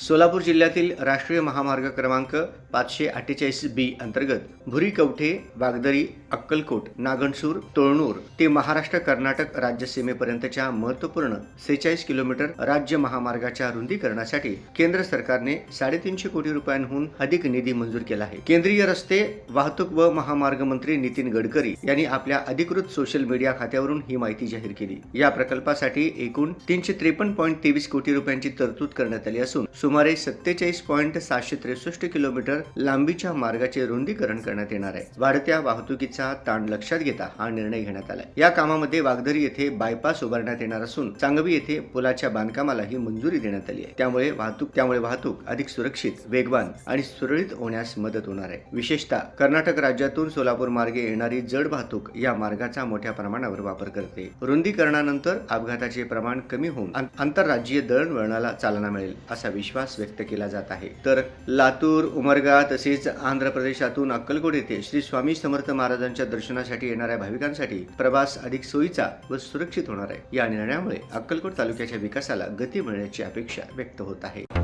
सोलापूर जिल्ह्यातील राष्ट्रीय महामार्ग क्रमांक 548B अंतर्गत भुरी कवठे, वागदरी, अक्कलकोट, नागणसूर, तोळनूर ते महाराष्ट्र कर्नाटक राज्य सीमेपर्यंतच्या महत्त्वपूर्ण 46 किलोमीटर राज्य महामार्गाच्या रुंदीकरणासाठी केंद्र सरकारने 350 कोटी रुपयांहून अधिक निधी मंजूर केला आहे। केंद्रीय रस्ते वाहतूक व महामार्ग मंत्री नितीन गडकरी यांनी आपल्या अधिकृत सोशल मीडिया खात्यावरून ही माहिती जाहीर केली। या प्रकल्पासाठी एकूण 353.23 कोटी रुपयांची तरतूद करण्यात आली असून सुमारे 47.763 किलोमीटर लांबीच्या मार्गाचे रुंदीकरण करण्यात येणार आहे। वाढत्या वाहतुकीचा ताण लक्षात घेता हा निर्णय घेण्यात आला। या कामामध्ये वागदरी येथे बायपास उभारण्यात येणार असून चांगवी येथे पुलाच्या बांधकामालाही मंजुरी देण्यात आली आहे। त्यामुळे वाहतूक अधिक सुरक्षित, वेगवान आणि सुरळीत होण्यास मदत होणार आहे। विशेषतः कर्नाटक राज्यातून सोलापूर मार्गे येणारी जड वाहतूक या मार्गाचा मोठ्या प्रमाणावर वापर करते। रुंदीकरणानंतर अपघाताचे प्रमाण कमी होऊन आंतरराज्यीय दळणवळणाला चालना मिळेल असा विश्वास व्यक्त केला जात आहे। तर लातूर, उमरगा तसेच आंध्र प्रदेशातून अक्कलकोट येथे श्री स्वामी समर्थ महाराजांच्या दर्शनासाठी येणाऱ्या भाविकांसाठी प्रवास अधिक सोयीचा व सुरक्षित होणार आहे। या निर्णयामुळे अक्कलकोट तालुक्याच्या विकासाला गती मिळण्याची अपेक्षा व्यक्त होत आहे।